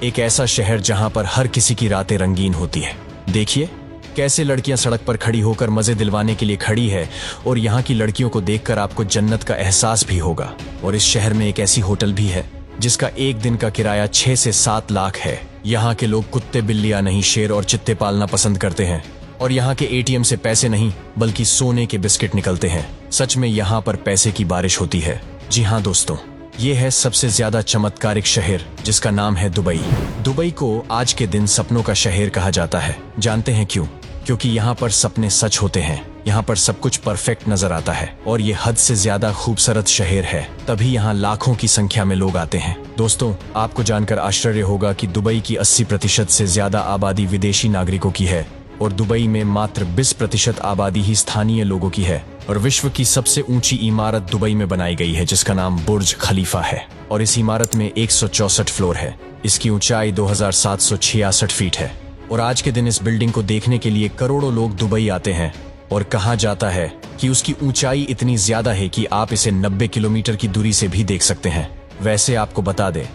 एक ऐसा शहर जहां पर हर किसी की रातें रंगीन होती है। देखिए कैसे लड़कियां सड़क पर खड़ी होकर मजे दिलवाने के लिए खड़ी है, और यहाँ की लड़कियों को देखकर आपको जन्नत का एहसास भी होगा। और इस शहर में एक ऐसी होटल भी है जिसका एक दिन का किराया 6 से 7 लाख है। यहाँ के लोग कुत्ते बिल्लियां नहीं, शेर और चित्ते पालना पसंद करते हैं। और यहाँ के एटीएम से पैसे नहीं बल्कि सोने के बिस्किट निकलते हैं। सच में यहाँ पर पैसे की बारिश होती है। जी हाँ दोस्तों, ये है सबसे ज्यादा चमत्कारिक शहर जिसका नाम है दुबई। दुबई को आज के दिन सपनों का शहर कहा जाता है। जानते हैं क्यों? क्योंकि यहाँ पर सपने सच होते हैं। यहाँ पर सब कुछ परफेक्ट नजर आता है और ये हद से ज्यादा खूबसूरत शहर है, तभी यहाँ लाखों की संख्या में लोग आते हैं। दोस्तों, आपको जानकर आश्चर्य होगा कि दुबई की 80% से ज्यादा आबादी विदेशी नागरिकों की है और दुबई में मात्र 20% आबादी ही स्थानीय लोगों की है। और विश्व की सबसे ऊंची इमारत दुबई में बनाई गई है जिसका नाम बुर्ज खलीफा है, और इस इमारत में 164 फ्लोर है। इसकी ऊंचाई 2766 फीट है और आज के दिन इस बिल्डिंग को देखने के लिए करोड़ों लोग दुबई आते हैं। और कहा जाता है कि उसकी ऊंचाई इतनी ज्यादा है कि आप इसे 90 किलोमीटर की दूरी से भी देख सकते हैं। वैसे आपको बता दें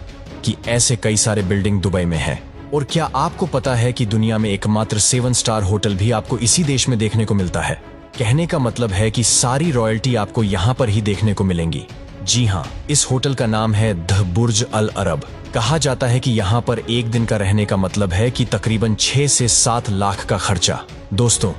कि ऐसे कई सारे बिल्डिंग दुबई में हैं। और क्या आपको पता है कि दुनिया में एकमात्र 7 स्टार होटल भी आपको इसी देश में देखने को मिलता है? कहने का मतलब है कि सारी रॉयल्टी आपको यहाँ पर ही देखने को मिलेंगी। जी हाँ, इस होटल का नाम है द बुर्ज अल अरब। कहा जाता है कि यहाँ पर एक दिन का रहने का मतलब है कि तकरीबन 6 से 7 लाख का खर्चा। दोस्तों,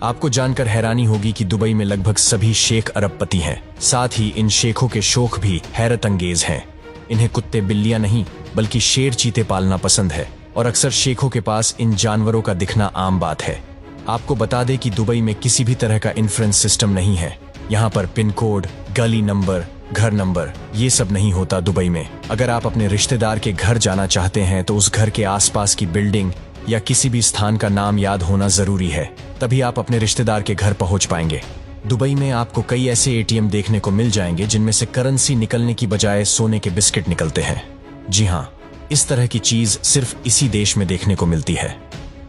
आपको जानकर हैरानी होगी कि दुबई में लगभग सभी शेख अरबपति हैं। साथ ही इन शेखों के शौक भी हैरत अंगेज हैं। इन्हें कुत्ते बिल्लियां नहीं बल्कि शेर चीते पालना पसंद है और अक्सर शेखों के पास इन जानवरों का दिखना आम बात है। आपको बता दें कि दुबई में किसी भी तरह का इंफ्रेंस सिस्टम नहीं है। यहाँ पर पिन कोड, गली नंबर, घर नंबर ये सब नहीं होता दुबई में। अगर आप अपने रिश्तेदार के घर जाना चाहते हैं तो उस घर के आसपास की बिल्डिंग या किसी भी स्थान का नाम याद होना जरूरी है, तभी आप अपने रिश्तेदार के घर पहुंच पाएंगे। दुबई में आपको कई ऐसे एटीएम देखने को मिल जाएंगे जिनमें से करेंसी निकलने की बजाय सोने के बिस्किट निकलते हैं। जी हाँ, इस तरह की चीज सिर्फ इसी देश में देखने को मिलती है।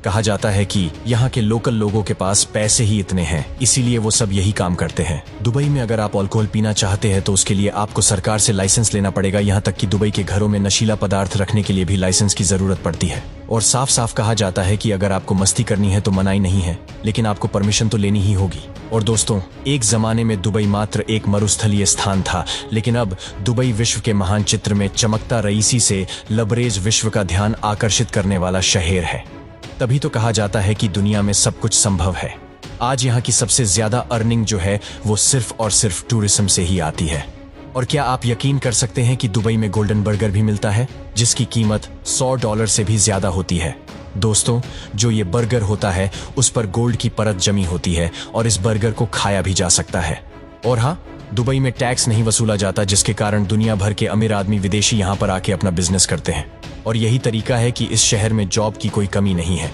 कहा जाता है कि यहाँ के लोकल लोगों के पास पैसे ही इतने हैं, इसीलिए वो सब यही काम करते हैं। दुबई में अगर आप अल्कोहल पीना चाहते हैं तो उसके लिए आपको सरकार से लाइसेंस लेना पड़ेगा। यहाँ तक कि दुबई के घरों में नशीला पदार्थ रखने के लिए भी लाइसेंस की जरूरत पड़ती है। और साफ साफ कहा जाता है कि अगर आपको मस्ती करनी है तो मनाही नहीं है, लेकिन आपको परमिशन तो लेनी ही होगी। और दोस्तों, एक जमाने में दुबई मात्र एक मरुस्थलीय स्थान था, लेकिन अब दुबई विश्व के महान चित्र में चमकता रईसी से लबरेज विश्व का ध्यान आकर्षित करने वाला शहर है। तभी तो कहा जाता है कि दुनिया में सब कुछ संभव है। आज यहाँ की सबसे ज्यादा अर्निंग जो है वो सिर्फ और सिर्फ टूरिज्म से ही आती है। और क्या आप यकीन कर सकते हैं कि दुबई में गोल्डन बर्गर भी मिलता है जिसकी कीमत $100 से भी ज्यादा होती है। दोस्तों, जो ये बर्गर होता है उस पर गोल्ड की परत जमी होती है और इस बर्गर को खाया भी जा सकता है। और हाँ, दुबई में टैक्स नहीं वसूला जाता, जिसके कारण दुनिया भर के अमीर आदमी विदेशी यहाँ पर आके अपना बिजनेस करते हैं। और यही तरीका है कि इस शहर में जॉब की कोई कमी नहीं है।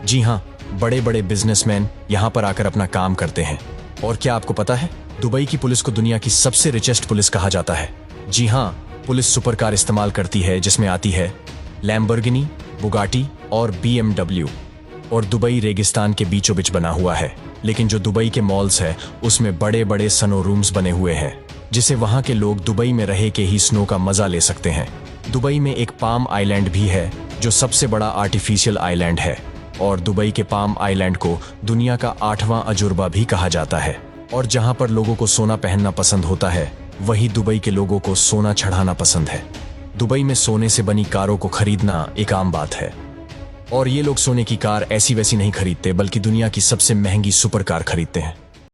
जी हाँ, बड़े बड़े बिजनेसमैन यहाँ पर आकर अपना काम करते हैं। और क्या आपको पता है, दुबई की पुलिस को दुनिया की सबसे रिचेस्ट पुलिस कहा जाता है। जी हाँ, पुलिस सुपर कार इस्तेमाल करती है जिसमें आती है लैम्बोर्गिनी, बुगाटी और BMW। और दुबई रेगिस्तान के बीचों बीच बना हुआ है, लेकिन जो दुबई के मॉल्स है उसमें बड़े बड़े स्नो रूम्स बने हुए हैं जिसे वहाँ के लोग दुबई में रह के ही स्नो का मजा ले सकते हैं। दुबई में एक पाम आइलैंड भी है जो सबसे बड़ा आर्टिफिशियल आइलैंड है, और दुबई के पाम आइलैंड को दुनिया का 8वां अजूबा भी कहा जाता है। और जहाँ पर लोगों को सोना पहनना पसंद होता है, वहीं दुबई के लोगों को सोना चढ़ाना पसंद है। दुबई में सोने से बनी कारों को खरीदना एक आम बात है, और ये लोग सोने की कार ऐसी वैसी नहीं खरीदते बल्कि दुनिया की सबसे महंगी सुपर कार खरीदते हैं।